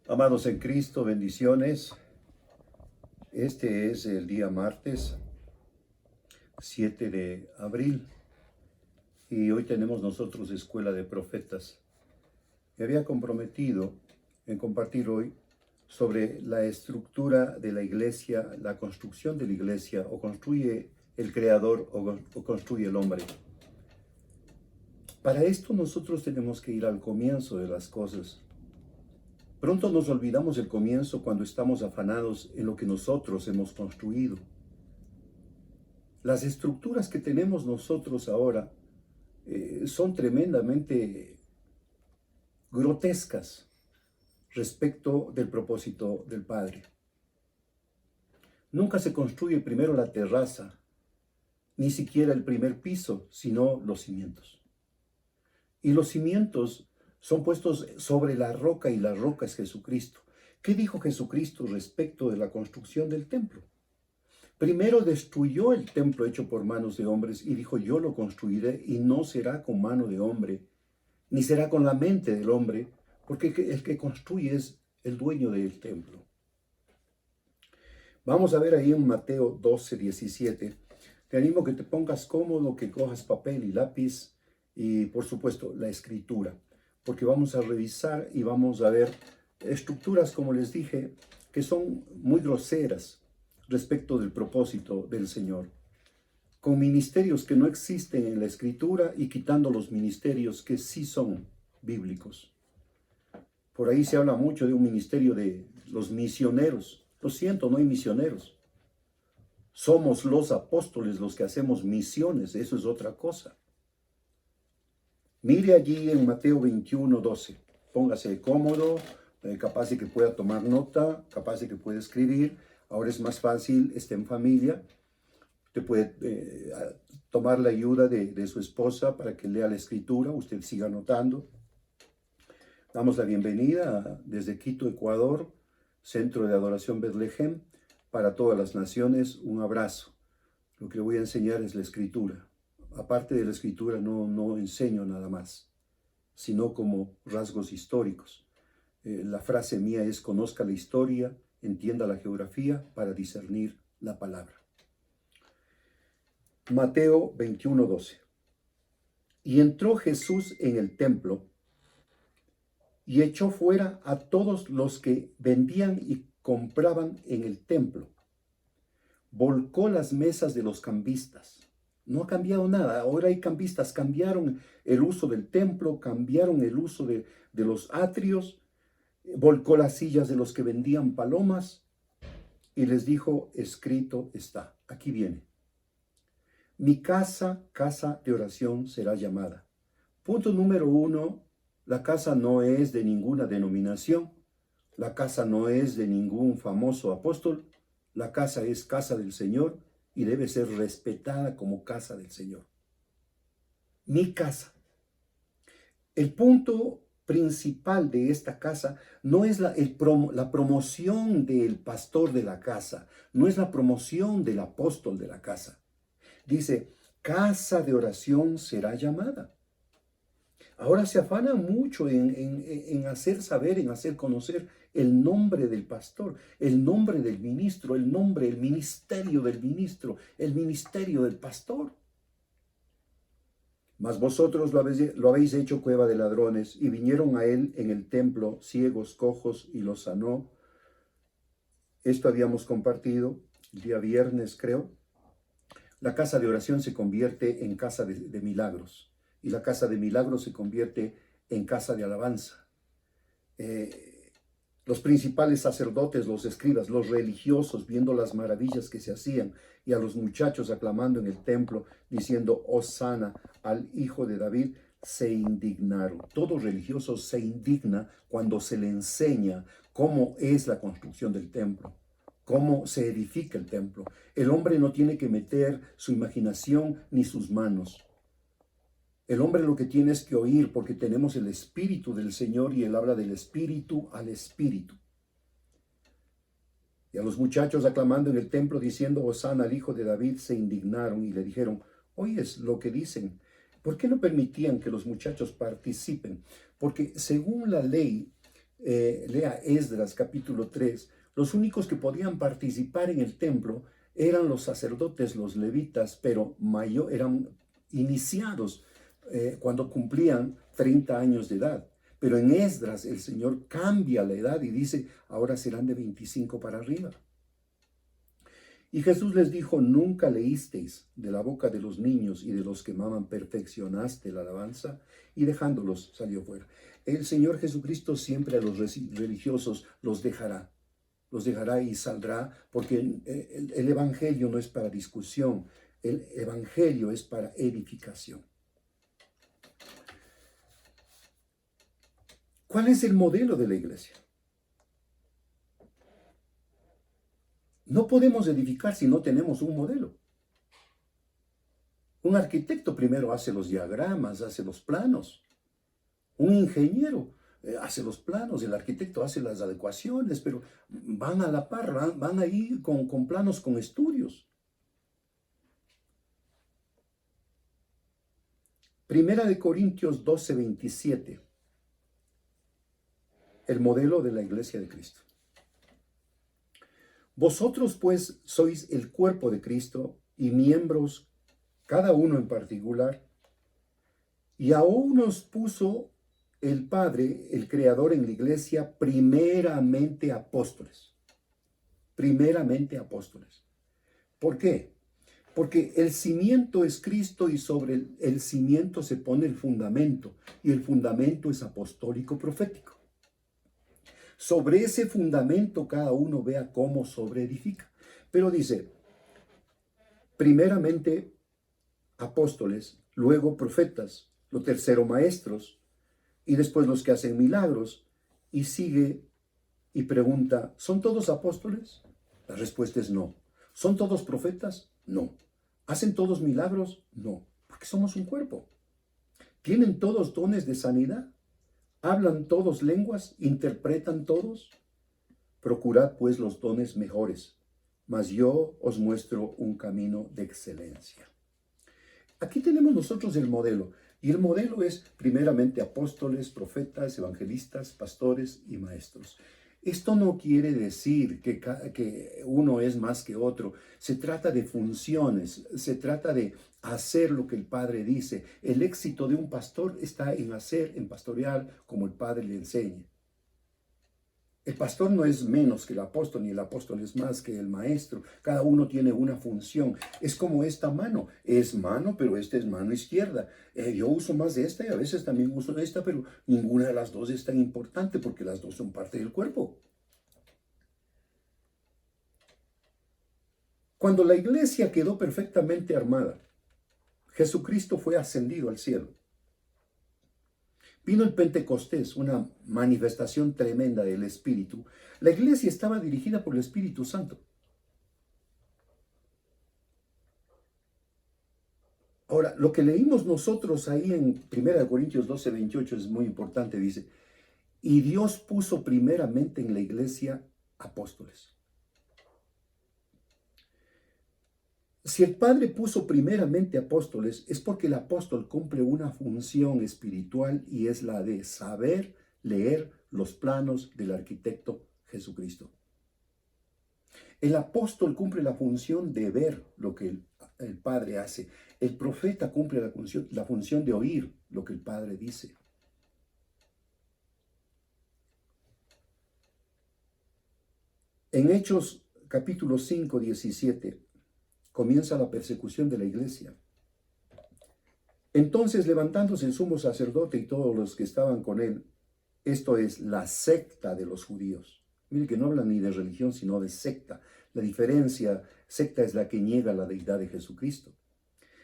Amados en Cristo, bendiciones. Este es el día martes 7 de abril y hoy tenemos nosotros Escuela de Profetas. Me había comprometido en compartir hoy sobre la estructura de la iglesia, la construcción de la iglesia, o construye el Creador o construye el hombre. Para esto nosotros tenemos que ir al comienzo de las cosas. Pronto nos olvidamos del comienzo cuando estamos afanados en lo que nosotros hemos construido. Las estructuras que tenemos nosotros ahora son tremendamente grotescas respecto del propósito del Padre. Nunca se construye primero la terraza, ni siquiera el primer piso, sino los cimientos. Y los cimientos son puestos sobre la roca y la roca es Jesucristo. ¿Qué dijo Jesucristo respecto de la construcción del templo? Primero destruyó el templo hecho por manos de hombres y dijo, yo lo construiré y no será con mano de hombre, ni será con la mente del hombre, porque el que construye es el dueño del templo. Vamos a ver ahí en Mateo 12, 17. Te animo que te pongas cómodo, que cojas papel y lápiz y por supuesto la escritura, porque vamos a revisar y vamos a ver estructuras, como les dije, que son muy groseras respecto del propósito del Señor, con ministerios que no existen en la Escritura y quitando los ministerios que sí son bíblicos. Por ahí se habla mucho de un ministerio de los misioneros. Lo siento, no hay misioneros. Somos los apóstoles los que hacemos misiones, eso es otra cosa. Mire allí en Mateo 21, 12. Póngase cómodo, capaz de que pueda tomar nota, capaz de que pueda escribir. Ahora es más fácil, está en familia. Usted puede tomar la ayuda de su esposa para que lea la escritura, usted siga anotando. Damos la bienvenida desde Quito, Ecuador, Centro de Adoración Betlehem, para todas las naciones, un abrazo. Lo que le voy a enseñar es la escritura. Aparte de la escritura no enseño nada más, sino como rasgos históricos. La frase mía es, conozca la historia, entienda la geografía para discernir la palabra. Mateo 21, 12. Y entró Jesús en el templo y echó fuera a todos los que vendían y compraban en el templo. Volcó las mesas de los cambistas. No ha cambiado nada. Ahora hay cambistas. Cambiaron el uso del templo, cambiaron el uso de los atrios. Volcó las sillas de los que vendían palomas y les dijo, escrito está. Aquí viene. Mi casa, casa de oración será llamada. Punto número 1, la casa no es de ninguna denominación. La casa no es de ningún famoso apóstol. La casa es casa del Señor y debe ser respetada como casa del Señor. Mi casa. El punto principal de esta casa no es la promoción del pastor de la casa, no es la promoción del apóstol de la casa. Dice, casa de oración será llamada. Ahora se afana mucho en hacer saber, en hacer conocer el nombre del pastor, el nombre del ministro, el ministerio del ministro, el ministerio del pastor. Mas vosotros lo habéis hecho cueva de ladrones, y vinieron a él en el templo ciegos, cojos, y los sanó. Esto habíamos compartido el día viernes, creo. La casa de oración se convierte en casa de milagros, y la casa de milagros se convierte en casa de alabanza. Los principales sacerdotes, los escribas, los religiosos, viendo las maravillas que se hacían, y a los muchachos aclamando en el templo, diciendo, Hosana al Hijo de David, se indignaron. Todo religioso se indigna cuando se le enseña cómo es la construcción del templo, cómo se edifica el templo. El hombre no tiene que meter su imaginación ni sus manos. El hombre lo que tiene es que oír, porque tenemos el Espíritu del Señor y Él habla del Espíritu al Espíritu. Y a los muchachos aclamando en el templo diciendo, Hosana al Hijo de David, se indignaron y le dijeron, oyes lo que dicen. ¿Por qué no permitían que los muchachos participen? Porque según la ley, lea Esdras capítulo 3, los únicos que podían participar en el templo eran los sacerdotes, los levitas, pero eran iniciados cuando cumplían 30 años de edad. Pero en Esdras el Señor cambia la edad y dice, ahora serán de 25 para arriba. Y Jesús les dijo, nunca leísteis de la boca de los niños y de los que maman, perfeccionaste la alabanza, y dejándolos salió fuera. El Señor Jesucristo siempre a los religiosos los dejará y saldrá, porque el Evangelio no es para discusión, el Evangelio es para edificación. ¿Cuál es el modelo de la iglesia? No podemos edificar si no tenemos un modelo. Un arquitecto primero hace los diagramas, hace los planos. Un ingeniero hace los planos, el arquitecto hace las adecuaciones, pero van a la par, van ahí con planos, con estudios. Primera de Corintios 12:27. El modelo de la iglesia de Cristo. Vosotros pues sois el cuerpo de Cristo y miembros, cada uno en particular, y aún nos puso el Padre, el Creador en la iglesia, primeramente apóstoles. Primeramente apóstoles. ¿Por qué? Porque el cimiento es Cristo y sobre el cimiento se pone el fundamento, y el fundamento es apostólico profético. Sobre ese fundamento cada uno vea cómo sobreedifica. Pero dice, primeramente apóstoles, luego profetas, lo tercero maestros, y después los que hacen milagros. Y sigue y pregunta, ¿son todos apóstoles? La respuesta es no. ¿Son todos profetas? No. ¿Hacen todos milagros? No, porque somos un cuerpo. ¿Tienen todos dones de sanidad? ¿Hablan todos lenguas? ¿Interpretan todos? Procurad pues los dones mejores, mas yo os muestro un camino de excelencia. Aquí tenemos nosotros el modelo, y el modelo es primeramente apóstoles, profetas, evangelistas, pastores y maestros. Esto no quiere decir que uno es más que otro. Se trata de funciones, se trata de hacer lo que el Padre dice. El éxito de un pastor está en hacer, en pastorear como el Padre le enseña. El pastor no es menos que el apóstol, ni el apóstol es más que el maestro. Cada uno tiene una función. Es como esta mano. Es mano, pero esta es mano izquierda. Yo uso más de esta y a veces también uso de esta, pero ninguna de las dos es tan importante porque las dos son parte del cuerpo. Cuando la iglesia quedó perfectamente armada, Jesucristo fue ascendido al cielo. Vino el Pentecostés, una manifestación tremenda del Espíritu. La iglesia estaba dirigida por el Espíritu Santo. Ahora, lo que leímos nosotros ahí en 1 Corintios 12:28 es muy importante. Dice, y Dios puso primeramente en la iglesia apóstoles. Si el Padre puso primeramente apóstoles, es porque el apóstol cumple una función espiritual y es la de saber leer los planos del arquitecto Jesucristo. El apóstol cumple la función de ver lo que el Padre hace. El profeta cumple la función de oír lo que el Padre dice. En Hechos capítulo 5:17 comienza la persecución de la iglesia. Entonces, levantándose el sumo sacerdote y todos los que estaban con él, esto es la secta de los judíos. Mire que no hablan ni de religión, sino de secta. La diferencia, secta es la que niega la deidad de Jesucristo.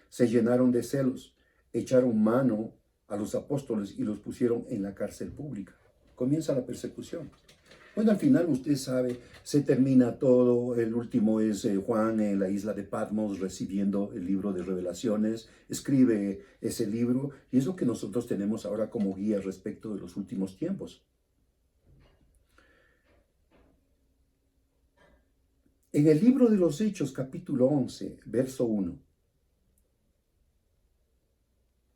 Se llenaron de celos, echaron mano a los apóstoles y los pusieron en la cárcel pública. Comienza la persecución. Bueno, al final usted sabe, se termina todo. El último es Juan en la isla de Patmos recibiendo el libro de Revelaciones. Escribe ese libro y es lo que nosotros tenemos ahora como guía respecto de los últimos tiempos. En el libro de los Hechos, capítulo 11, verso 1,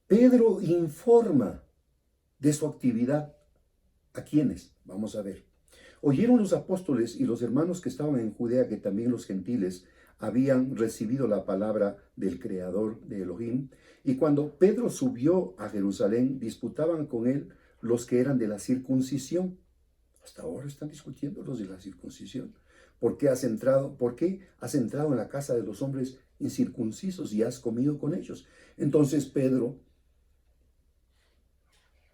Pedro informa de su actividad ¿A quiénes? Vamos a ver. Oyeron los apóstoles y los hermanos que estaban en Judea que también los gentiles habían recibido la palabra del Creador de Elohim. Y cuando Pedro subió a Jerusalén, disputaban con él los que eran de la circuncisión. Hasta ahora están discutiendo los de la circuncisión. ¿Por qué has entrado en la casa de los hombres incircuncisos y has comido con ellos? Entonces Pedro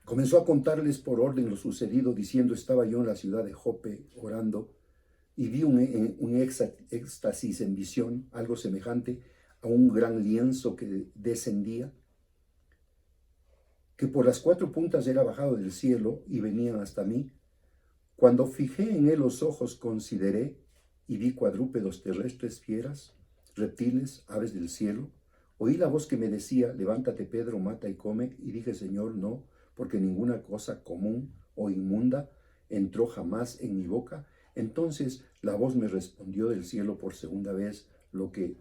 comenzó a contarles por orden lo sucedido, diciendo: estaba yo en la ciudad de Jope orando y vi un éxtasis en visión, algo semejante a un gran lienzo que descendía, que por las cuatro puntas era bajado del cielo y venía hasta mí. Cuando fijé en él los ojos, consideré y vi cuadrúpedos terrestres, fieras, reptiles, aves del cielo. Oí la voz que me decía: levántate, Pedro, mata y come. Y dije: Señor, no, porque ninguna cosa común o inmunda entró jamás en mi boca. Entonces la voz me respondió del cielo por segunda vez: lo que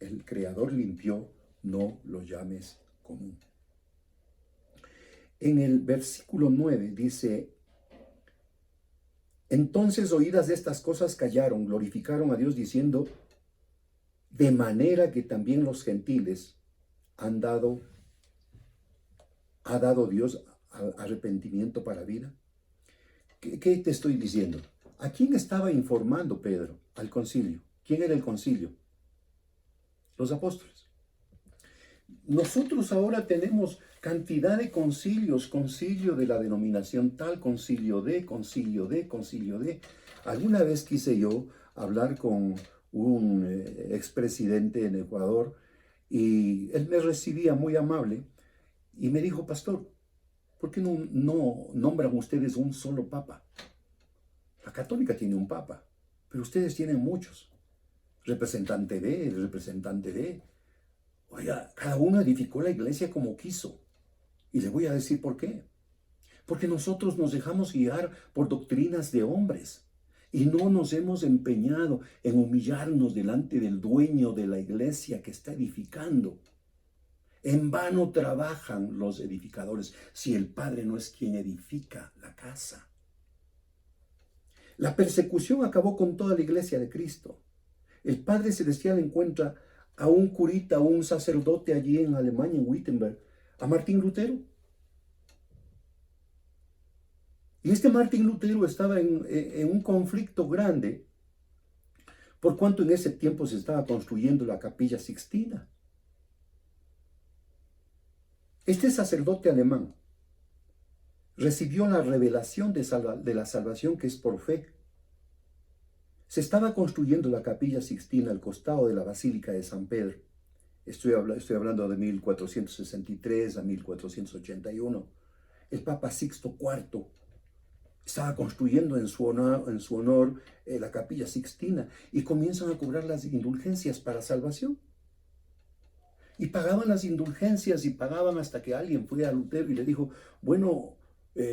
el Creador limpió, no lo llames común. En el versículo 9 dice: entonces, oídas estas cosas, callaron, glorificaron a Dios, diciendo: de manera que también los gentiles ha dado Dios arrepentimiento para vida. ¿Qué te estoy diciendo? ¿A quién estaba informando Pedro? Al concilio. ¿Quién era el concilio? Los apóstoles. Nosotros ahora tenemos cantidad de concilios, concilio de la denominación tal, concilio de. Alguna vez quise yo hablar con un expresidente en Ecuador y él me recibía muy amable y me dijo: pastor, ¿por qué no nombran ustedes un solo papa? La católica tiene un papa, pero ustedes tienen muchos. Representante de, representante de. Oiga, cada uno edificó la iglesia como quiso. Y le voy a decir por qué. Porque nosotros nos dejamos guiar por doctrinas de hombres y no nos hemos empeñado en humillarnos delante del dueño de la iglesia que está edificando. En vano trabajan los edificadores si el Padre no es quien edifica la casa. La persecución acabó con toda la iglesia de Cristo. El Padre Celestial encuentra a un curita, a un sacerdote allí en Alemania, en Wittenberg, a Martín Lutero. Y este Martín Lutero estaba en un conflicto grande, por cuanto en ese tiempo se estaba construyendo la Capilla Sixtina. Este sacerdote alemán recibió la revelación de la salvación que es por fe. Se estaba construyendo la Capilla Sixtina al costado de la Basílica de San Pedro. Estoy hablando de 1463 a 1481. El Papa Sixto IV estaba construyendo en su honor la Capilla Sixtina y comienzan a cobrar las indulgencias para salvación. Y pagaban las indulgencias y pagaban hasta que alguien fue a Lutero y le dijo: bueno,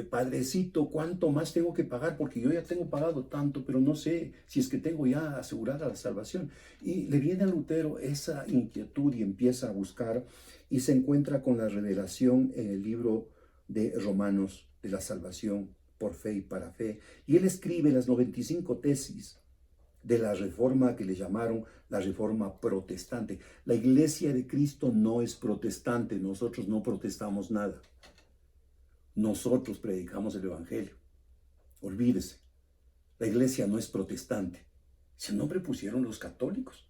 padrecito, ¿cuánto más tengo que pagar? Porque yo ya tengo pagado tanto, pero no sé si es que tengo ya asegurada la salvación. Y le viene a Lutero esa inquietud y empieza a buscar y se encuentra con la revelación en el libro de Romanos de la salvación por fe y para fe. Y él escribe las 95 tesis de la reforma que le llamaron la reforma protestante. La iglesia de Cristo no es protestante, nosotros no protestamos nada. Nosotros predicamos el evangelio. Olvídese, la iglesia no es protestante. Ese nombre pusieron los católicos.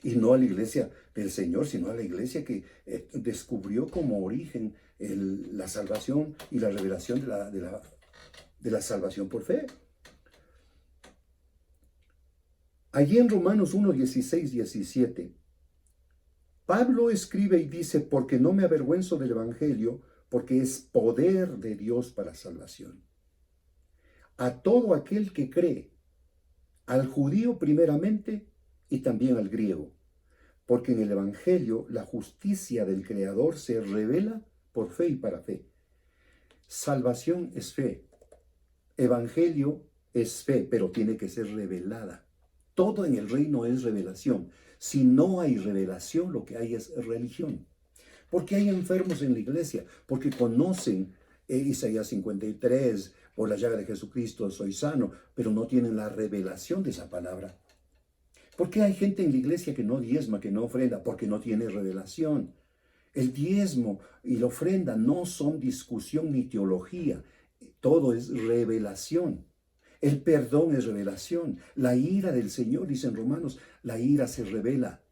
Y no a la iglesia del Señor, sino a la iglesia que descubrió como origen la salvación y la revelación de la salvación por fe. Allí en Romanos 1, 16, 17, Pablo escribe y dice: porque no me avergüenzo del evangelio, porque es poder de Dios para salvación a todo aquel que cree, al judío primeramente y también al griego, porque en el evangelio la justicia del Creador se revela por fe y para fe. Salvación es fe, evangelio es fe, pero tiene que ser revelada. Todo en el reino es revelación. Si no hay revelación, lo que hay es religión. ¿Por qué hay enfermos en la iglesia? Porque conocen Isaías 53, por la llaga de Jesucristo soy sano, pero no tienen la revelación de esa palabra. ¿Por qué hay gente en la iglesia que no diezma, que no ofrenda? Porque no tiene revelación. El diezmo y la ofrenda no son discusión ni teología, todo es revelación. El perdón es revelación. La ira del Señor, dice en Romanos, la ira se revela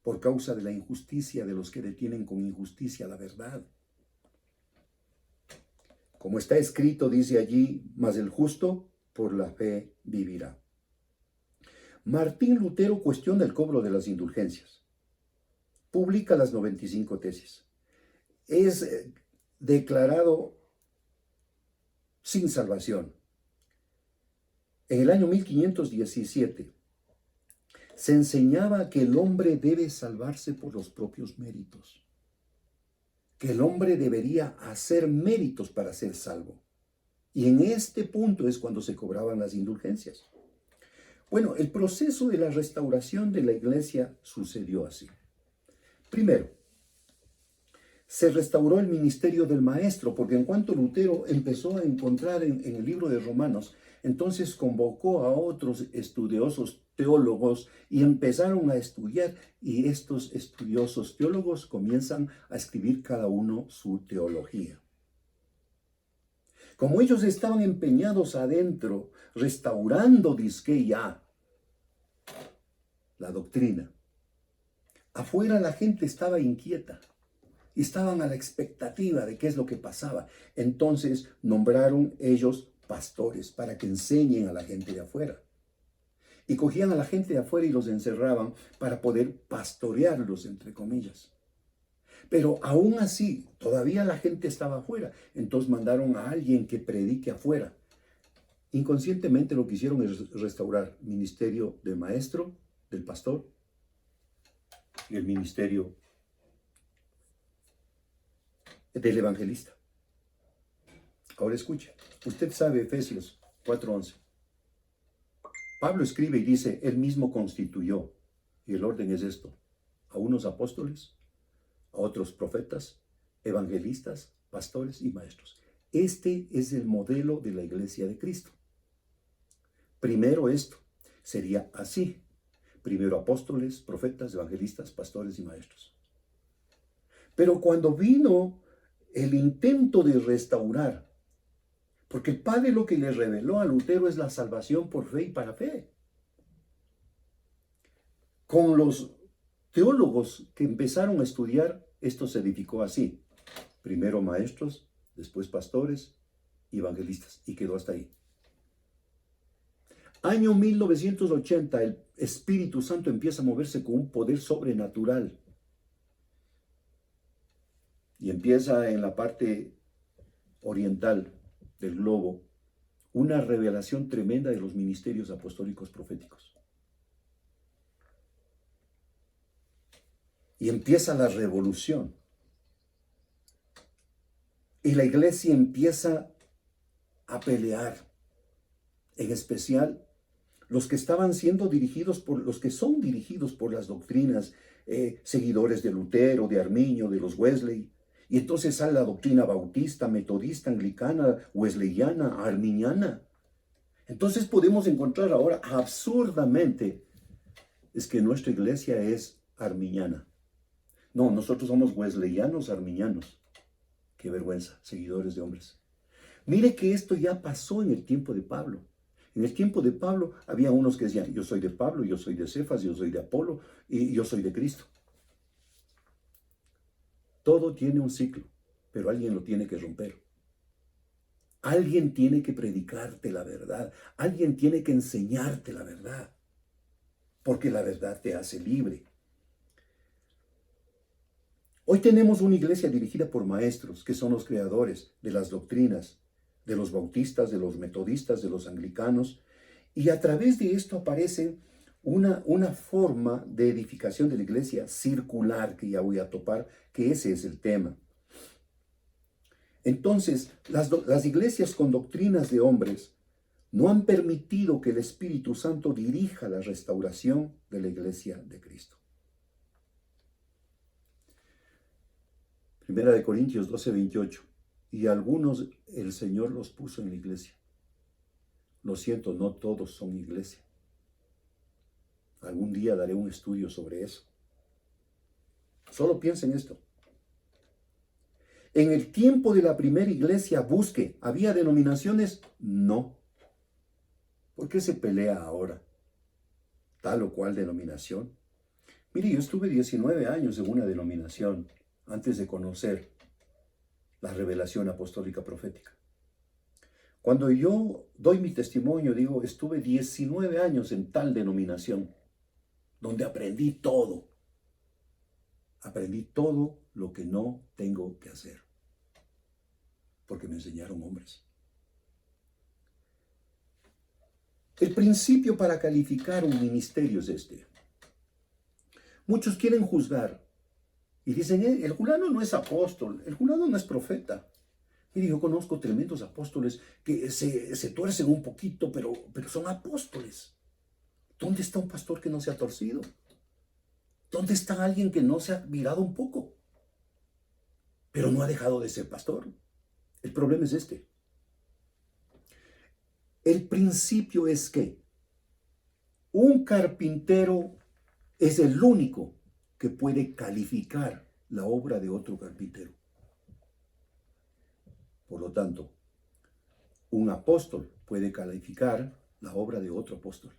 por causa de la injusticia de los que detienen con injusticia la verdad. Como está escrito, dice allí, mas el justo por la fe vivirá. Martín Lutero cuestiona el cobro de las indulgencias. Publica las 95 tesis. Es declarado sin salvación. En el año 1517 se enseñaba que el hombre debe salvarse por los propios méritos, que el hombre debería hacer méritos para ser salvo. Y en este punto es cuando se cobraban las indulgencias. Bueno, el proceso de la restauración de la iglesia sucedió así. Primero, se restauró el ministerio del maestro, porque en cuanto Lutero empezó a encontrar en el libro de Romanos, entonces convocó a otros estudiosos teólogos y empezaron a estudiar, y estos estudiosos teólogos comienzan a escribir cada uno su teología. Como ellos estaban empeñados adentro, restaurando disque ya la doctrina, afuera la gente estaba inquieta. Y estaban a la expectativa de qué es lo que pasaba. Entonces nombraron ellos pastores para que enseñen a la gente de afuera. Y cogían a la gente de afuera y los encerraban para poder pastorearlos, entre comillas. Pero aún así, todavía la gente estaba afuera. Entonces mandaron a alguien que predique afuera. Inconscientemente lo que hicieron es restaurar el ministerio del maestro, del pastor y el ministerio del evangelista. Ahora escuche, usted sabe Efesios 4:11. Pablo escribe y dice, él mismo constituyó, y el orden es esto, a unos apóstoles, a otros profetas, evangelistas, pastores y maestros. Este es el modelo de la iglesia de Cristo. Primero esto, sería así. Primero apóstoles, profetas, evangelistas, pastores y maestros. Pero cuando vino el intento de restaurar, porque el Padre lo que le reveló a Lutero es la salvación por fe y para fe. Con los teólogos que empezaron a estudiar, esto se edificó así. Primero maestros, después pastores y evangelistas, y quedó hasta ahí. Año 1980, el Espíritu Santo empieza a moverse con un poder sobrenatural. Y empieza en la parte oriental del globo una revelación tremenda de los ministerios apostólicos proféticos. Y empieza la revolución. Y la iglesia empieza a pelear. En especial los que estaban siendo dirigidos por, los que son dirigidos por las doctrinas, seguidores de Lutero, de Arminio, de los Wesley. Y entonces sale la doctrina bautista, metodista, anglicana, wesleyana, arminiana. Entonces podemos encontrar ahora absurdamente, es que nuestra iglesia es arminiana. No, nosotros somos wesleyanos, arminianos. Qué vergüenza, seguidores de hombres. Mire que esto ya pasó en el tiempo de Pablo. En el tiempo de Pablo había unos que decían, yo soy de Pablo, yo soy de Cefas, yo soy de Apolo y yo soy de Cristo. Todo tiene un ciclo, pero alguien lo tiene que romper. Alguien tiene que predicarte la verdad. Alguien tiene que enseñarte la verdad. Porque la verdad te hace libre. Hoy tenemos una iglesia dirigida por maestros que son los creadores de las doctrinas, de los bautistas, de los metodistas, de los anglicanos. Y a través de esto aparece una forma de edificación de la iglesia circular que ya voy a topar, que ese es el tema. Entonces, las iglesias con doctrinas de hombres no han permitido que el Espíritu Santo dirija la restauración de la iglesia de Cristo. Primera de Corintios 12:28. y algunos el Señor los puso en la iglesia. Lo siento, no todos son iglesia. Algún día daré un estudio sobre eso. Solo piensa en esto. En el tiempo de la primera iglesia, busque, ¿había denominaciones? No. ¿Por qué se pelea ahora? Tal o cual denominación. Mire, yo estuve 19 años en una denominación antes de conocer la revelación apostólica profética. Cuando yo doy mi testimonio, digo, estuve 19 años en tal denominación, donde aprendí todo. Aprendí todo lo que no tengo que hacer, porque me enseñaron hombres. El principio para calificar un ministerio es este. Muchos quieren juzgar y dicen, el fulano no es apóstol, el fulano no es profeta. Mire, yo conozco tremendos apóstoles que se tuercen un poquito, pero son apóstoles. ¿Dónde está un pastor que no se ha torcido? ¿Dónde está alguien que no se ha virado un poco? Pero no ha dejado de ser pastor. El problema es este. El principio es que un carpintero es el único que puede calificar la obra de otro carpintero. Por lo tanto, un apóstol puede calificar la obra de otro apóstol.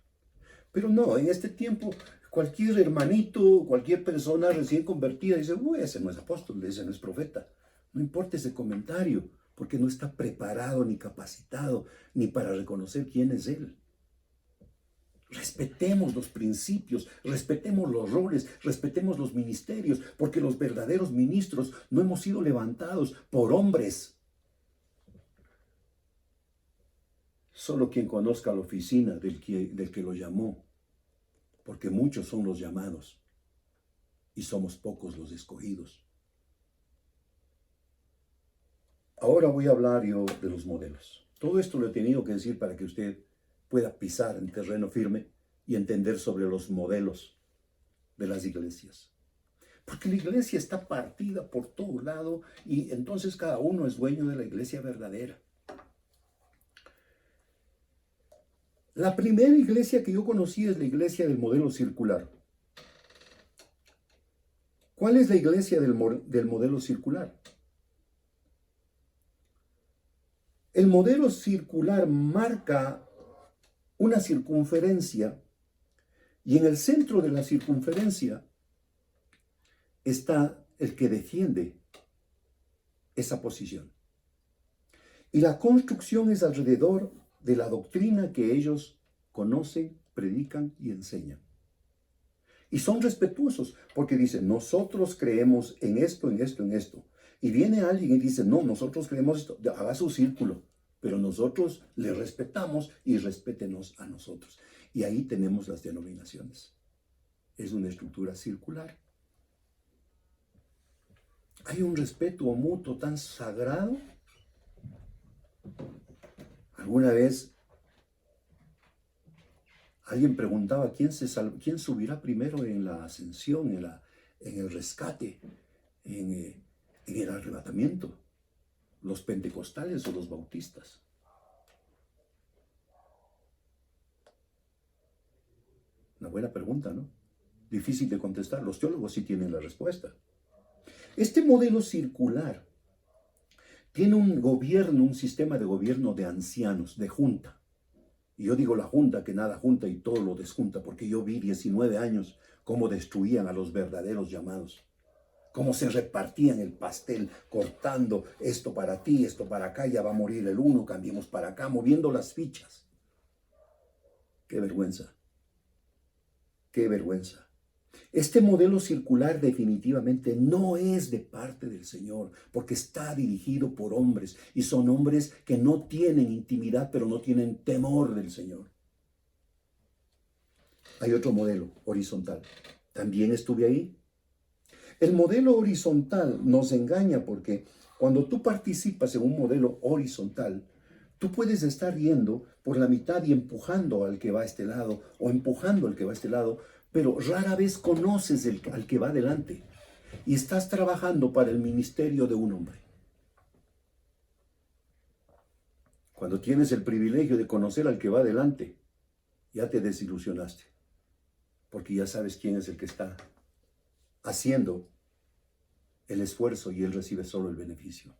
Pero no, en este tiempo, cualquier hermanito, cualquier persona recién convertida dice, uy, ese no es apóstol, ese no es profeta. No importa ese comentario, porque no está preparado ni capacitado ni para reconocer quién es él. Respetemos los principios, respetemos los roles, respetemos los ministerios, porque los verdaderos ministros no hemos sido levantados por hombres. Solo quien conozca la oficina del que lo llamó, porque muchos son los llamados y somos pocos los escogidos. Ahora voy a hablar yo de los modelos. Todo esto lo he tenido que decir para que usted pueda pisar en terreno firme y entender sobre los modelos de las iglesias. Porque la iglesia está partida por todo lado y entonces cada uno es dueño de la iglesia verdadera. La primera iglesia que yo conocí es la iglesia del modelo circular. ¿Cuál es la iglesia del modelo circular? El modelo circular marca una circunferencia y en el centro de la circunferencia está el que defiende esa posición. Y la construcción es alrededor de la doctrina que ellos conocen, predican y enseñan. Y son respetuosos porque dicen, nosotros creemos en esto, en esto, en esto. Y viene alguien y dice, no, nosotros creemos esto, haga su círculo, pero nosotros le respetamos y respétenos a nosotros. Y ahí tenemos las denominaciones. Es una estructura circular. Hay un respeto mutuo tan sagrado. Alguna vez alguien preguntaba quién subirá primero en la ascensión, en el rescate, en el arrebatamiento, los pentecostales o los bautistas. Una buena pregunta, ¿no? Difícil de contestar. Los teólogos sí tienen la respuesta. Este modelo circular tiene un sistema de gobierno de ancianos, de junta. Y yo digo la junta, que nada junta y todo lo desjunta, porque yo vi 19 años cómo destruían a los verdaderos llamados. Cómo se repartían el pastel, cortando esto para ti, esto para acá, ya va a morir el uno, cambiemos para acá, moviendo las fichas. ¡Qué vergüenza! ¡Qué vergüenza! Este modelo circular definitivamente no es de parte del Señor, porque está dirigido por hombres, y son hombres que no tienen intimidad, pero no tienen temor del Señor. Hay otro modelo, horizontal. También estuve ahí. El modelo horizontal nos engaña porque cuando tú participas en un modelo horizontal, tú puedes estar yendo por la mitad y empujando al que va a este lado o empujando al que va a este lado, pero rara vez conoces al que va adelante y estás trabajando para el ministerio de un hombre. Cuando tienes el privilegio de conocer al que va adelante, ya te desilusionaste, porque ya sabes quién es el que está haciendo el esfuerzo y él recibe solo el beneficio.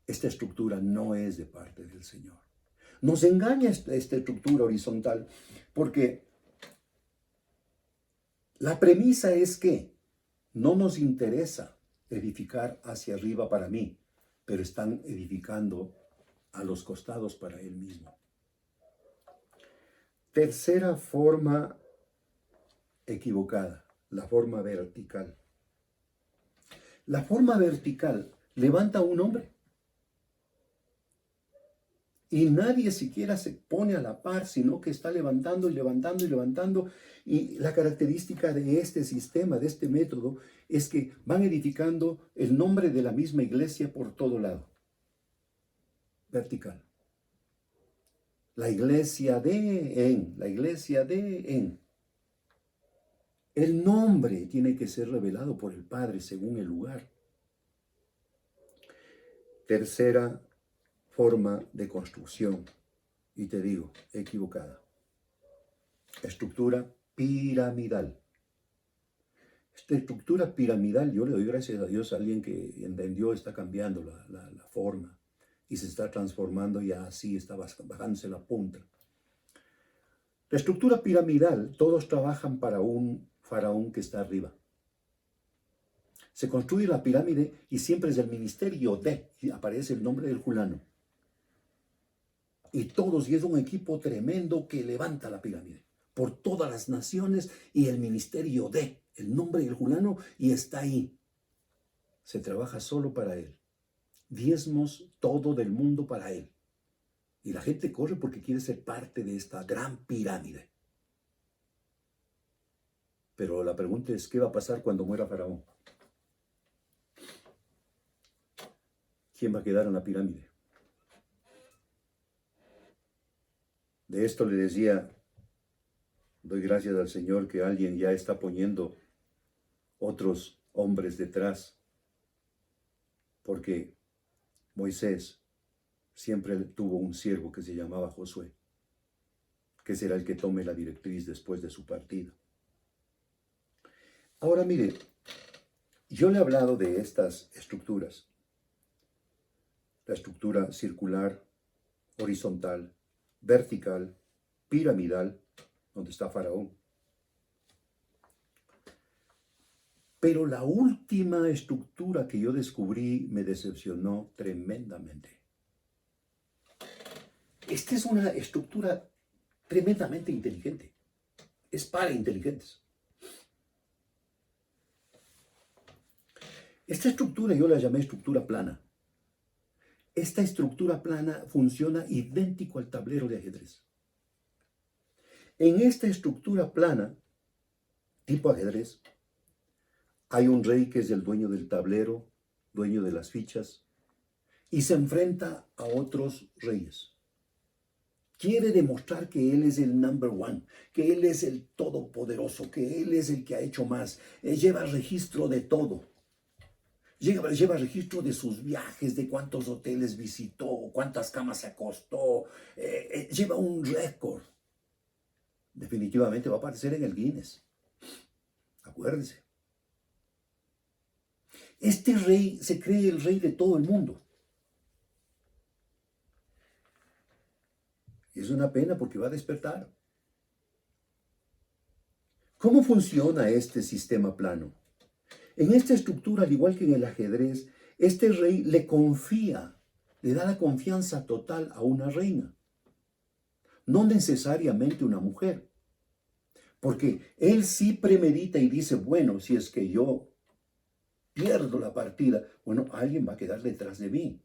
Esta estructura no es de parte del Señor. Nos engaña esta estructura horizontal porque la premisa es que no nos interesa edificar hacia arriba para mí, pero están edificando a los costados para él mismo. Tercera forma equivocada, la forma vertical. La forma vertical levanta a un hombre y nadie siquiera se pone a la par, sino que está levantando y levantando y levantando. Y la característica de este sistema, de este método, es que van edificando el nombre de la misma iglesia por todo lado. Vertical. La iglesia la iglesia de. El nombre tiene que ser revelado por el Padre según el lugar. Tercera forma de construcción, y te digo, equivocada. Estructura piramidal. Esta estructura piramidal, yo le doy gracias a Dios a alguien que entendió, está cambiando la forma y se está transformando y así está bajándose la punta. La estructura piramidal, todos trabajan para un faraón que está arriba. Se construye la pirámide y siempre es el ministerio y aparece el nombre del fulano. Y todos, y es un equipo tremendo que levanta la pirámide por todas las naciones y el ministerio el nombre del fulano, y está ahí. Se trabaja solo para él. Diezmos todo del mundo para él. Y la gente corre porque quiere ser parte de esta gran pirámide. Pero la pregunta es, ¿qué va a pasar cuando muera Faraón? ¿Quién va a quedar en la pirámide? De esto le decía, doy gracias al Señor que alguien ya está poniendo otros hombres detrás, porque Moisés siempre tuvo un siervo que se llamaba Josué, que será el que tome la directriz después de su partida. Ahora mire, yo le he hablado de estas estructuras, la estructura circular, horizontal, vertical, piramidal, donde está Faraón. Pero la última estructura que yo descubrí me decepcionó tremendamente. Esta es una estructura tremendamente inteligente. Es para inteligentes. Esta estructura yo la llamé estructura plana. Esta estructura plana funciona idéntico al tablero de ajedrez. En esta estructura plana, tipo ajedrez, hay un rey que es el dueño del tablero, dueño de las fichas, y se enfrenta a otros reyes. Quiere demostrar que él es el number one, que él es el todopoderoso, que él es el que ha hecho más. Lleva registro de todo. Lleva registro de sus viajes, de cuántos hoteles visitó, cuántas camas se acostó. Lleva un récord. Definitivamente va a aparecer en el Guinness. Acuérdense. Este rey se cree el rey de todo el mundo. Y es una pena porque va a despertar. ¿Cómo funciona este sistema plano? En esta estructura, al igual que en el ajedrez, este rey le da la confianza total a una reina. No necesariamente una mujer. Porque él sí premedita y dice, bueno, si es que yo pierdo la partida, bueno, alguien va a quedar detrás de mí.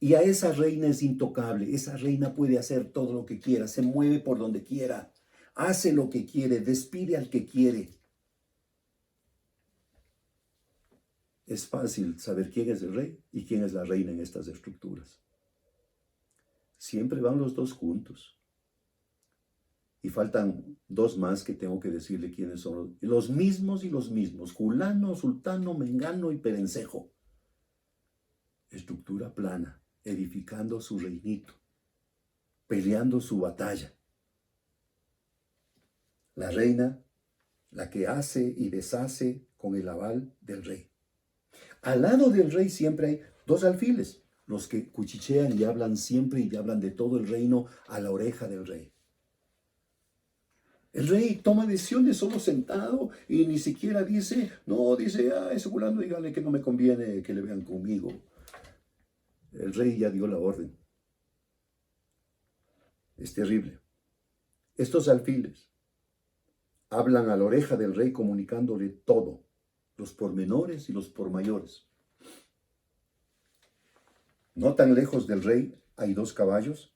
Y a esa reina es intocable. Esa reina puede hacer todo lo que quiera, se mueve por donde quiera, hace lo que quiere, despide al que quiere. Es fácil saber quién es el rey y quién es la reina en estas estructuras. Siempre van los dos juntos. Y faltan dos más que tengo que decirle quiénes son. Los mismos y los mismos. Fulano, sultano, mengano y perencejo. Estructura plana, edificando su reinito. peleando su batalla. La reina, la que hace y deshace con el aval del rey. Al lado del rey siempre hay dos alfiles, los que cuchichean y hablan siempre y hablan de todo el reino a la oreja del rey. El rey toma decisiones solo sentado y ni siquiera dice, no, dice, ese fulano, dígale que no me conviene que le vean conmigo. El rey ya dio la orden. Es terrible. Estos alfiles hablan a la oreja del rey comunicándole todo, los pormenores y los pormayores. No tan lejos del rey hay dos caballos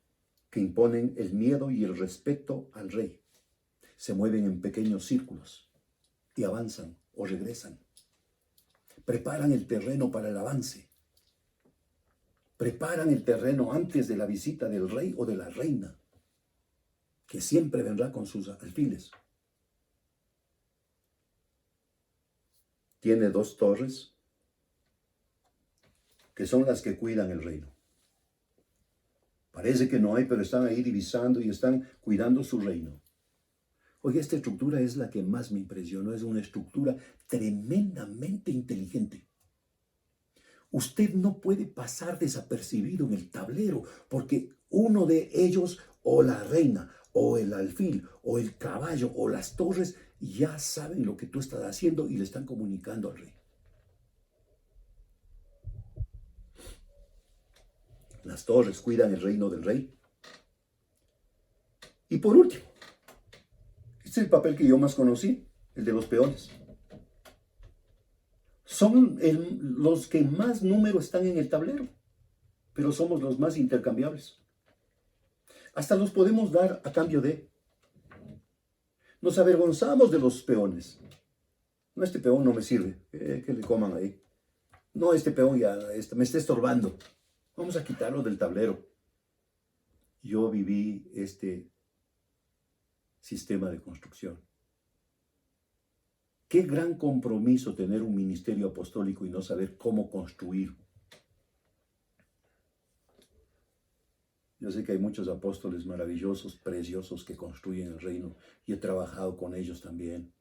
que imponen el miedo y el respeto al rey. Se mueven en pequeños círculos y avanzan o regresan. Preparan el terreno para el avance. Preparan el terreno antes de la visita del rey o de la reina, que siempre vendrá con sus alfiles. Tiene dos torres que son las que cuidan el reino. Parece que no hay, pero están ahí divisando y están cuidando su reino. Oye, esta estructura es la que más me impresionó. Es una estructura tremendamente inteligente. Usted no puede pasar desapercibido en el tablero, porque uno de ellos, o la reina, o el alfil, o el caballo, o las torres, ya saben lo que tú estás haciendo y le están comunicando al rey. Las torres cuidan el reino del rey. Y por último, este es el papel que yo más conocí, el de los peones. Son los que más número están en el tablero, pero somos los más intercambiables. Hasta los podemos dar a cambio de. Nos avergonzamos de los peones. No, este peón no me sirve, que le coman ahí. No, este peón ya me está estorbando. Vamos a quitarlo del tablero. Yo viví este sistema de construcción. Qué gran compromiso tener un ministerio apostólico y no saber cómo construir. Yo sé que hay muchos apóstoles maravillosos, preciosos, que construyen el reino y he trabajado con ellos también.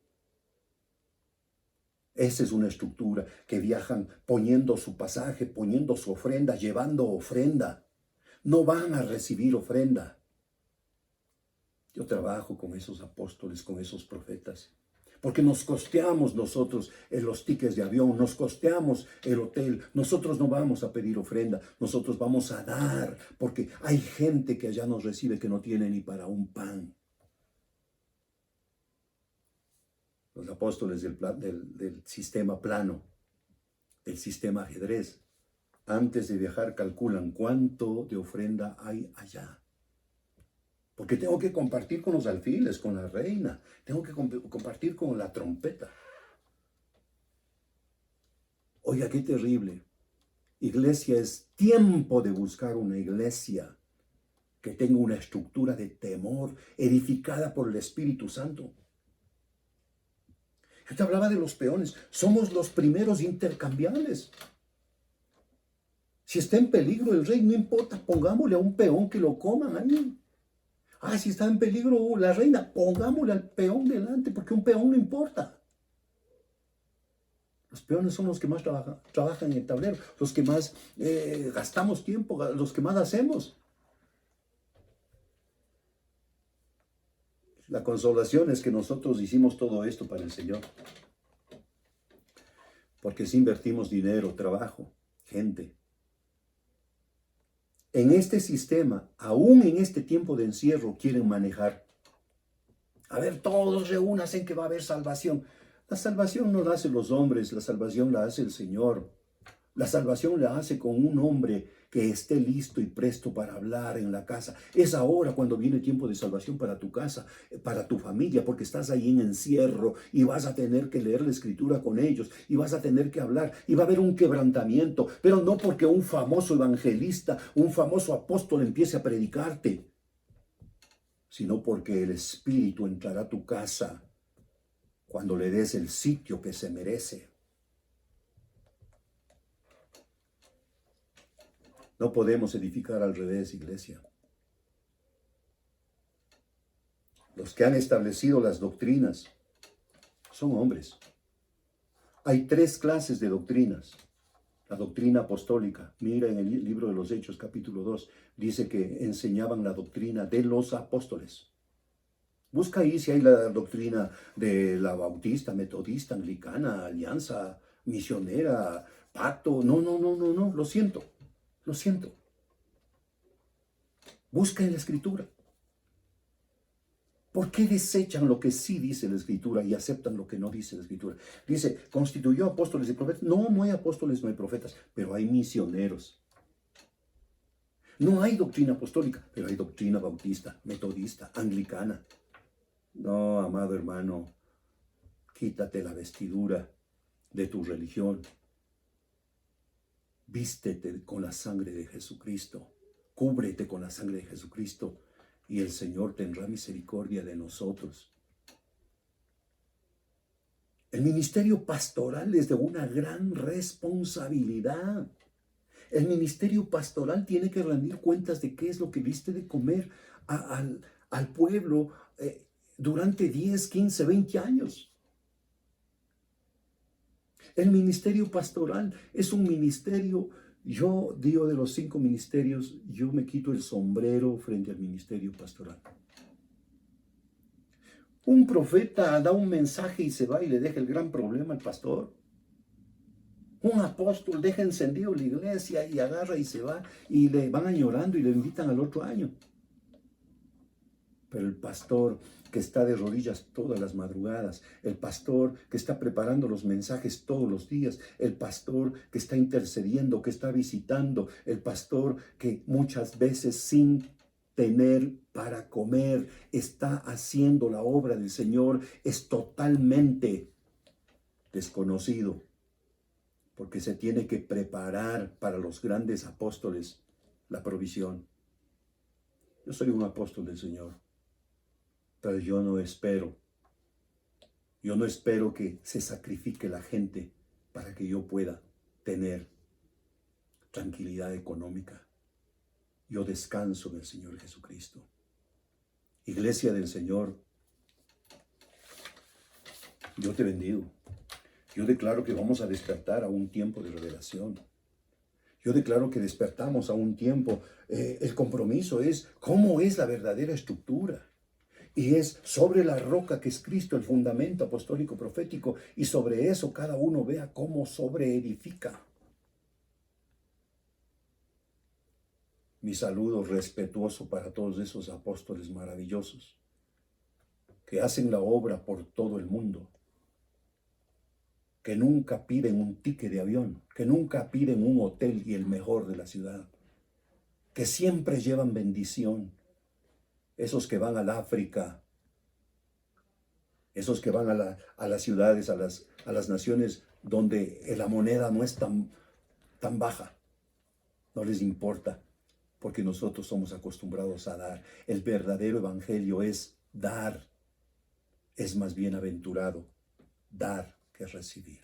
Esa es una estructura que viajan poniendo su pasaje, poniendo su ofrenda, llevando ofrenda. No van a recibir ofrenda. Yo trabajo con esos apóstoles, con esos profetas, porque nos costeamos nosotros los tickets de avión, nos costeamos el hotel. Nosotros no vamos a pedir ofrenda, nosotros vamos a dar, porque hay gente que allá nos recibe que no tiene ni para un pan. Los apóstoles del sistema plano, del sistema ajedrez, antes de viajar calculan cuánto de ofrenda hay allá. Porque tengo que compartir con los alfiles, con la reina. Tengo que compartir con la trompeta. Oiga, qué terrible. Iglesia, es tiempo de buscar una iglesia que tenga una estructura de temor, edificada por el Espíritu Santo. Yo te hablaba de los peones. Somos los primeros intercambiables. Si está en peligro el rey, no importa, pongámosle a un peón que lo coman ahí. Si está en peligro la reina, pongámosle al peón delante, porque un peón no importa. Los peones son los que más trabajan en el tablero, los que más gastamos tiempo, los que más hacemos. La consolación es que nosotros hicimos todo esto para el Señor. Porque si invertimos dinero, trabajo, gente. En este sistema, aún en este tiempo de encierro, quieren manejar. A ver, todos reúnanse en que va a haber salvación. La salvación no la hacen los hombres, la salvación la hace el Señor. La salvación la hace con un hombre que esté listo y presto para hablar en la casa. Es ahora cuando viene tiempo de salvación para tu casa, para tu familia, porque estás ahí en encierro y vas a tener que leer la escritura con ellos y vas a tener que hablar y va a haber un quebrantamiento, pero no porque un famoso evangelista, un famoso apóstol empiece a predicarte, sino porque el Espíritu entrará a tu casa cuando le des el sitio que se merece. No podemos edificar al revés, iglesia. Los que han establecido las doctrinas son hombres. Hay 3 clases de doctrinas. La doctrina apostólica, mira en el libro de los Hechos, capítulo 2, dice que enseñaban la doctrina de los apóstoles. Busca ahí si hay la doctrina de la bautista, metodista, anglicana, alianza, misionera, pacto. No, lo siento. Busca en la Escritura. ¿Por qué desechan lo que sí dice la Escritura y aceptan lo que no dice la Escritura? Dice, ¿constituyó apóstoles y profetas? No hay apóstoles, no hay profetas, pero hay misioneros. No hay doctrina apostólica, pero hay doctrina bautista, metodista, anglicana. No, amado hermano, quítate la vestidura de tu religión. Vístete con la sangre de Jesucristo. Cúbrete con la sangre de Jesucristo y el Señor tendrá misericordia de nosotros. El ministerio pastoral es de una gran responsabilidad. El ministerio pastoral tiene que rendir cuentas de qué es lo que diste de comer al pueblo durante 10, 15, 20 años. El ministerio pastoral es un ministerio. Yo digo, de los 5 ministerios, yo me quito el sombrero frente al ministerio pastoral. Un profeta da un mensaje y se va y le deja el gran problema al pastor. Un apóstol deja encendido la iglesia y agarra y se va y le van añorando y le invitan al otro año. Pero el pastor que está de rodillas todas las madrugadas, el pastor que está preparando los mensajes todos los días, el pastor que está intercediendo, que está visitando, el pastor que muchas veces sin tener para comer está haciendo la obra del Señor, es totalmente desconocido, porque se tiene que preparar para los grandes apóstoles la provisión. Yo soy un apóstol del Señor, pero yo no espero que se sacrifique la gente para que yo pueda tener tranquilidad económica. Yo descanso en el Señor Jesucristo. Iglesia del Señor, yo te bendigo. Yo declaro que vamos a despertar a un tiempo de revelación. Yo declaro que despertamos a un tiempo. El compromiso es cómo es la verdadera estructura. Y es sobre la roca que es Cristo, el fundamento apostólico profético. Y sobre eso cada uno vea cómo sobreedifica. Mi saludo respetuoso para todos esos apóstoles maravillosos que hacen la obra por todo el mundo, que nunca piden un ticket de avión, que nunca piden un hotel y el mejor de la ciudad, que siempre llevan bendición. Esos que van al África, esos que van a las ciudades, a las naciones donde la moneda no es tan baja, no les importa, porque nosotros somos acostumbrados a dar. El verdadero evangelio es dar. Es más bienaventurado dar que recibir.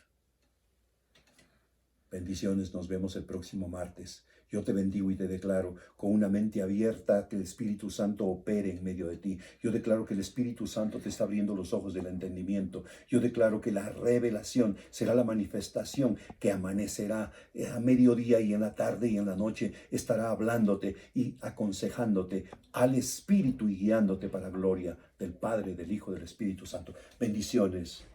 Bendiciones, nos vemos el próximo martes. Yo te bendigo y te declaro con una mente abierta que el Espíritu Santo opere en medio de ti. Yo declaro que el Espíritu Santo te está abriendo los ojos del entendimiento. Yo declaro que la revelación será la manifestación que amanecerá a mediodía y en la tarde y en la noche. Estará hablándote y aconsejándote al Espíritu y guiándote para gloria del Padre, del Hijo, del Espíritu Santo. Bendiciones.